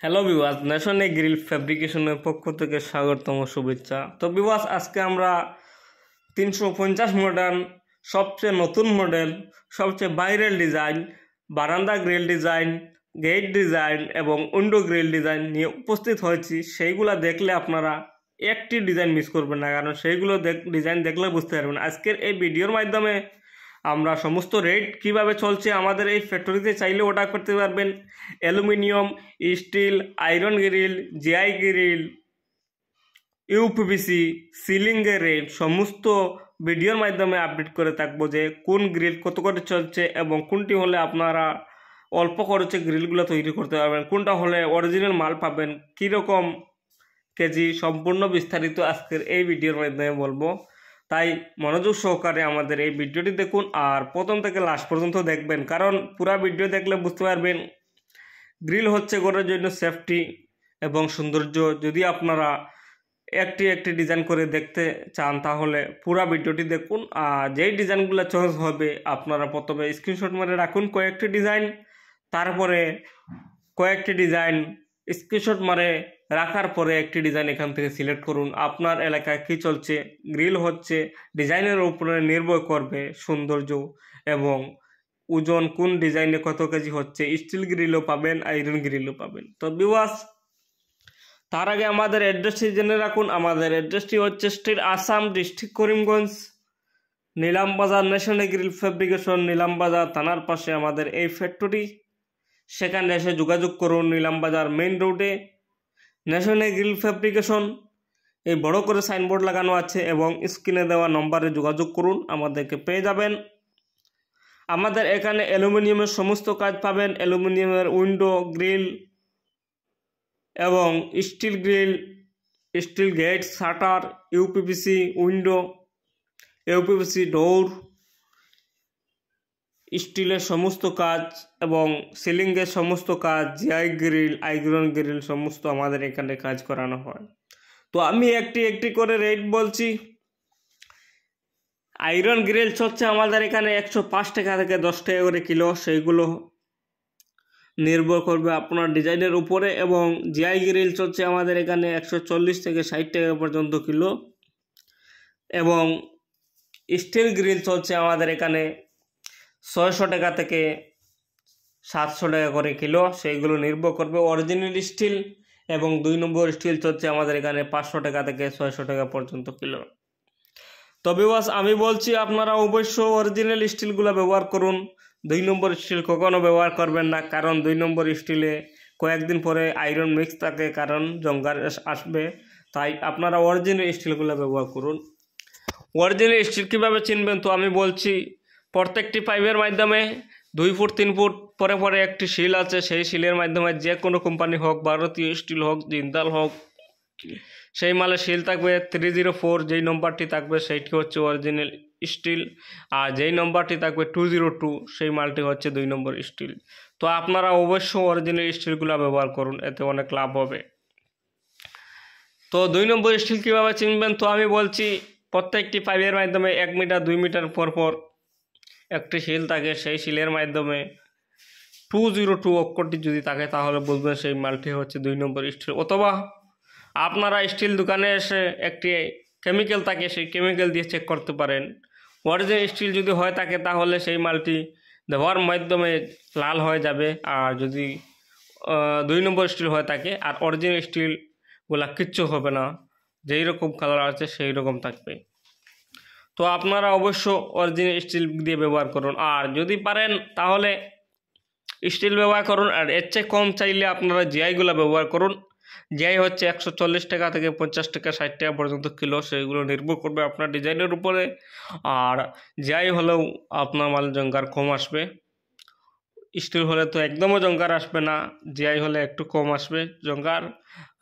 Hello বিবাস, national grill ফ্যাব্রিকেশনের পক্ষ থেকে স্বাগতম শুভেচ্ছা। তো বিবাস, আজকে আমরা 350 মডেল, সবচেয়ে নতুন মডেল, সবচেয়ে বাইরের ডিজাইন, বারান্দা গ্রিল ডিজাইন, গেট ডিজাইন এবং উইন্ডো গ্রিল ডিজাইন নিয়ে উপস্থিত হয়েছি। সেইগুলা দেখলে আপনারা একটি ডিজাইন মিস করবেন না, কারণ সেইগুলো ডিজাইন দেখলে বুঝতে পারবেন। আজকের এই ভিডিওর মাধ্যমে আমরা সমস্ত রেট কিভাবে চলছে আমাদের এই ফ্যাক্টরিতে চাইলে অর্ডার করতে পারবেন। Aluminium, steel, iron grill, GI grill, UPVC, সিলিংয়ের রেট সমস্ত ভিডিওর মাধ্যমে আপডেট করে থাকবো যে কোন গ্রিল কত করে চলছে এবং কোনটি হলে আপনারা অল্প খরচে গ্রিলগুলো তৈরি করতে পারবেন, কোনটা হলে অরিজিনাল মাল পাবেন, কীরকম কেজি, সম্পূর্ণ বিস্তারিত আজকের এই ভিডিওর মাধ্যমে বলবো। তাই মনোযোগ সহকারে আমাদের এই ভিডিওটি দেখুন আর প্রথম থেকে লাস্ট পর্যন্ত দেখবেন, কারণ পুরো ভিডিও দেখলে বুঝতে পারবেন গ্রিল হচ্ছে ঘরের জন্য সেফটি এবং সৌন্দর্য। যদি আপনারা একটি একটি ডিজাইন করে দেখতে চান তাহলে পুরো ভিডিওটি দেখুন। আর যেই ডিজাইনগুলো চয়েস হবে আপনারা প্রথমে স্ক্রিনশট মেরে রাখুন কয়েকটি ডিজাইন, তারপরে কয়েকটি ডিজাইন স্ক্রিনশট মারে রাখার পরে একটি ডিজাইন এখান থেকে সিলেক্ট করুন। আপনার এলাকায় কী চলছে, গ্রিল হচ্ছে ডিজাইনের উপরে নির্ভর করবে সৌন্দর্য এবং ওজন, কোন ডিজাইনে কত কেজি হচ্ছে। স্টিল গ্রিলও পাবেন, আয়রন গ্রিলও পাবেন। তো ভিউয়ার্স, তার আগে আমাদের অ্যাড্রেসটি জেনে রাখুন। আমাদের অ্যাড্রেসটি হচ্ছে state Assam, district Karimganj, Nilambazar, national grill fabrication, Nilambazar থানার পাশে আমাদের এই ফ্যাক্টরি। সেখানে এসে যোগাযোগ করুন। নিলামবাজার মেইন রোডে ন্যাশনাল গ্রিল ফ্যাব্রিকেশন এই বড় করে সাইনবোর্ড লাগানো আছে এবং স্ক্রিনে দেওয়া নম্বরে যোগাযোগ করুন, আমাদেরকে পেয়ে যাবেন। আমাদের এখানে অ্যালুমিনিয়ামের সমস্ত কাজ পাবেন। অ্যালুমিনিয়ামের উইন্ডো গ্রিল এবং steel grill, steel gate, shutter, UPVC window, UPVC door, স্টিলের সমস্ত কাজ এবং সিলিংয়ের সমস্ত কাজ, জিআই গ্রিল, আয়রন গ্রিল সমস্ত আমাদের এখানে কাজ করানো হয়। তো আমি একটি একটি করে রেট বলছি। আয়রন গ্রিল হচ্ছে আমাদের এখানে 105 টাকা থেকে 10 টাকা করে কিলো, সেইগুলো নির্ভর করবে আপনার ডিজাইনের উপরে। এবং জিআই গ্রিল চলছে আমাদের এখানে 140 থেকে 60 টাকা পর্যন্ত কিলো এবং স্টিল গ্রিল চলছে আমাদের এখানে 600 টাকা থেকে 700 টাকা করে কিলো, সেইগুলো নির্ভর করবে অরিজিনাল স্টিল। এবং 2 নম্বর স্টিল চলছে আমাদের এখানে 500 টাকা থেকে 600 টাকা পর্যন্ত কিলো। তো ভিউয়ার্স, আমি বলছি আপনারা অবশ্য অরিজিনাল স্টিলগুলো ব্যবহার করুন। 2 নম্বর স্টিল কখনো ব্যবহার করবেন না, কারণ 2 নম্বর স্টিলে কয়েকদিন পরে আয়রন মিক্স থাকে, কারণ জঙ্গার আসবে। তাই আপনারা অরিজিনাল স্টিলগুলো ব্যবহার করুন। অরিজিনাল স্টিল কীভাবে চিনবেন, তো আমি বলছি প্রত্যেকটি পাইপের মাধ্যমে 2 ফুট 3 ফুট পরে পরে একটি শিল আছে। সেই শিলের মাধ্যমে যে কোনো কোম্পানি হোক, ভারতীয় স্টিল হোক, জিন্দাল হোক, সেই মালে শিল থাকবে 304। যেই নম্বরটি থাকবে সেইটি হচ্ছে অরিজিনাল স্টিল, আর যেই নম্বরটি থাকবে 202 সেই মালটি হচ্ছে 2 নম্বর স্টিল। তো আপনারা অবশ্যই অরিজিনাল স্টিলগুলো ব্যবহার করুন, এতে অনেক লাভ হবে। তো 2 নম্বর স্টিল কীভাবে চিনবেন, তো আমি বলছি প্রত্যেকটি পাইপের মাধ্যমে 1 মিটার 2 মিটার পর পর একটি শিল থাকে। সেই শিলের মাধ্যমে 202 অক্ষরটি যদি থাকে তাহলে বুঝবেন সেই মালটি হচ্ছে 2 নম্বর স্টিল। অথবা আপনারা স্টিল দোকানে এসে একটি কেমিক্যাল থাকে, সেই কেমিক্যাল দিয়ে চেক করতে পারেন। অরিজিনাল স্টিল যদি হয়ে থাকে তাহলে সেই মালটি দেওয়ার মাধ্যমে লাল হয়ে যাবে, আর যদি 2 নম্বর স্টিল হয়ে থাকে আর অরিজিনাল স্টিলগুলা কিচ্ছু হবে না, যেই রকম কালার আছে সেই রকম থাকবে। তো আপনারা অবশ্য অরিজিনাল স্টিল দিয়ে ব্যবহার করুন, আর যদি পারেন তাহলে স্টিল ব্যবহার করুন। আর এর চেয়ে কম চাইলে আপনারা জিআইগুলো ব্যবহার করুন। জিআই হচ্ছে 140 টাকা থেকে 50 টাকা 60 টাকা পর্যন্ত কিলো, সেইগুলো নির্ভর করবে আপনার ডিজাইনের উপরে। আর জিআই হলেও আপনার মাল জঙ্গার কম আসবে, স্টিল হলে তো একদমও জঙ্গার আসবে না, জিআই হলে একটু কম আসবে জঙ্গার।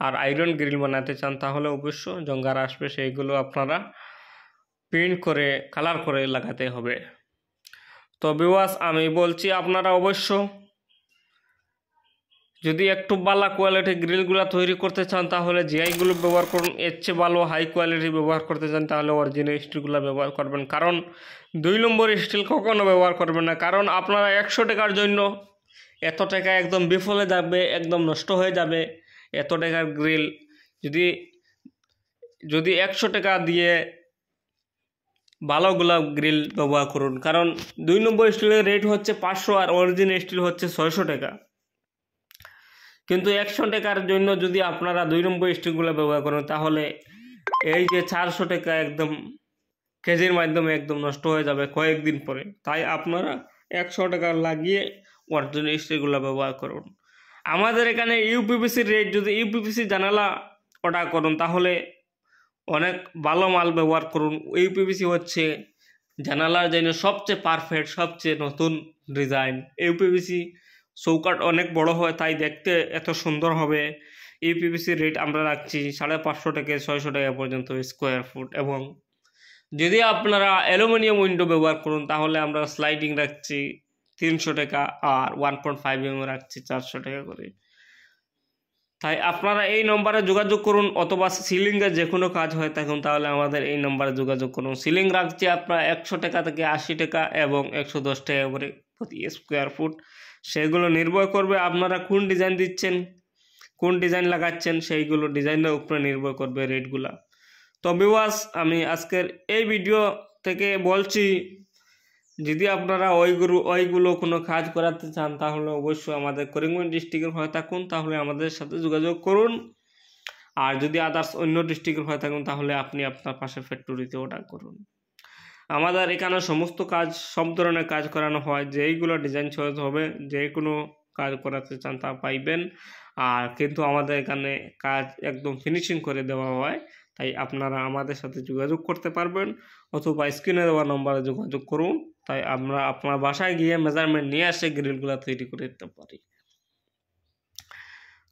আর আয়রন গ্রিল বানাতে চান তাহলে অবশ্য জঙ্গার আসবে, সেইগুলো আপনারা প্রিন্ট করে কালার করে লাগাতে হবে। তো ভিউয়ার্স, আমি বলছি আপনারা অবশ্য যদি একটু ভালো কোয়ালিটির গ্রিলগুলো তৈরি করতে চান তাহলে জিআইগুলো ব্যবহার করুন। এর চেয়ে ভালো হাই কোয়ালিটি ব্যবহার করতে চান তাহলে অরিজিনাল স্টিলগুলো ব্যবহার করবেন, কারণ 2 নম্বর স্টিল কখনো ব্যবহার করবেন না। কারণ আপনারা 100 টাকার জন্য এত টাকা একদম বিফলে যাবে, একদম নষ্ট হয়ে যাবে। এত টাকার গ্রিল যদি 100 টাকা দিয়ে ভালো গোলাপ গ্রিল ব্যবহার করুন, কারণ 2 নম্বর স্টিলের রেট হচ্ছে 500 আর অরিজিনাল স্টিল হচ্ছে 600 টাকা। কিন্তু 100 টাকার জন্য যদি আপনারা 2 নম্বর স্টিলগুলো ব্যবহার করেন তাহলে এই যে 400 টাকা একদম কেজির মাধ্যমে একদম নষ্ট হয়ে যাবে কয়েকদিন পরে। তাই আপনারা 100 টাকা লাগিয়ে অরিজিনাল স্টিলগুলো ব্যবহার করুন। আমাদের এখানে ইউপিভিসির রেট, যদি ইউপিভিসি জানালা অর্ডার করুন তাহলে অনেক ভালো মাল ব্যবহার করুন। ইউপিভিসি হচ্ছে জানালার জন্য সবচেয়ে পারফেক্ট, সবচেয়ে নতুন ডিজাইন। ইউপিভিসি চৌকাট অনেক বড় হয়, তাই দেখতে এত সুন্দর হবে। ইউপিভিসির রেট আমরা রাখছি 550 থেকে 600 টাকা পর্যন্ত স্কোয়ার ফুট। এবং যদি আপনারা অ্যালুমিনিয়াম উইন্ডো ব্যবহার করুন তাহলে আমরা স্লাইডিং রাখছি 300 টাকা আর 1.5 mm রাখছি 400 টাকা করে। তাই আপনারা এই নম্বরে যোগাযোগ করুন, অথবা সিলিংয়ে যে কোনো কাজ হয় তখন তাহলে আমাদের এই নম্বরে যোগাযোগ করুন। সিলিং রাখছি আপনারা 100 টাকা থেকে 80 টাকা এবং 110 টাকা করে প্রতি স্কোয়ার ফুট। সেগুলো নির্ভর করবে আপনারা কোন ডিজাইন দিচ্ছেন, কোন ডিজাইন লাগাচ্ছেন, সেইগুলো ডিজাইনের উপরে নির্ভর করবে রেটগুলা। তো ভিউয়ার্স, আমি আজকের এই ভিডিও থেকে বলছি, যদি আপনারা ওইগুলো কোনো কাজ করাতে চান তাহলে অবশ্যই আমাদের করিমগঞ্জ ডিস্ট্রিক্টের হয়ে থাকুন তাহলে আমাদের সাথে যোগাযোগ করুন। আর যদি আদার্স অন্য ডিস্ট্রিক্টের হয়ে থাকুন তাহলে আপনি আপনার পাশে ফ্যাক্টরিতে অর্ডার করুন। আমাদের এখানে সমস্ত কাজ, সব ধরনের কাজ করানো হয়। যেইগুলো ডিজাইন চয়েস হবে, যে কোনো কাজ করাতে চান তা পাইবেন। আর কিন্তু আমাদের এখানে কাজ একদম ফিনিশিং করে দেওয়া হয়, তাই আপনারা আমাদের সাথে যোগাযোগ করতে পারবেন অথবা স্ক্রিনে দেওয়া নম্বরে যোগাযোগ করুন। তাই আমরা আপনার বাসায় গিয়ে মেজারমেন্ট নিয়ে এসে গ্রিলগুলো তৈরি করে দিতে পারি।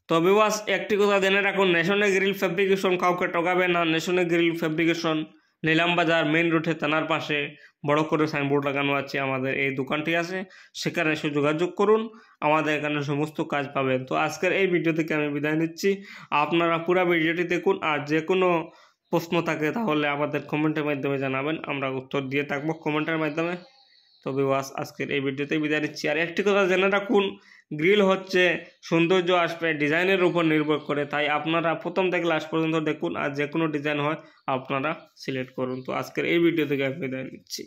তো ভিউয়ার্স, একটি কথা জেনে রাখুন, ন্যাশনাল গ্রিল ফ্যাব্রিকেশন কাউকে ঠকাবে না। ন্যাশনাল গ্রিল ফ্যাব্রিকেশন নিলাম বাজার মেইন রোডে থানার পাশে বড় করে সাইনবোর্ড লাগানো আছে, আমাদের এই দোকানটি আছে, সেখানে এসে যোগাযোগ করুন। আমাদের এখানে সমস্ত কাজ পাবেন। তো আজকের এই ভিডিও থেকে আমি বিদায় নিচ্ছি। আপনারা পুরো ভিডিওটি দেখুন, আর যে কোনো প্রশ্ন থাকে তাহলে আমাদের কমেন্টের মাধ্যমে জানাবেন, আমরা উত্তর দিয়ে থাকবো কমেন্টের মাধ্যমে। তো ভিউয়ার্স, আজকের এই ভিডিওতে বিদায় নিচ্ছি। আর একটি কথা জেনে রাখুন, গ্রিল হচ্ছে সৌন্দর্য আসবে ডিজাইনের উপর নির্ভর করে, তাই আপনারা প্রথম থেকে লাস্ট পর্যন্ত দেখুন, আর যে কোনো ডিজাইন হয় আপনারা সিলেক্ট করুন। তো আজকের এই ভিডিও থেকে বিদায় নিচ্ছি।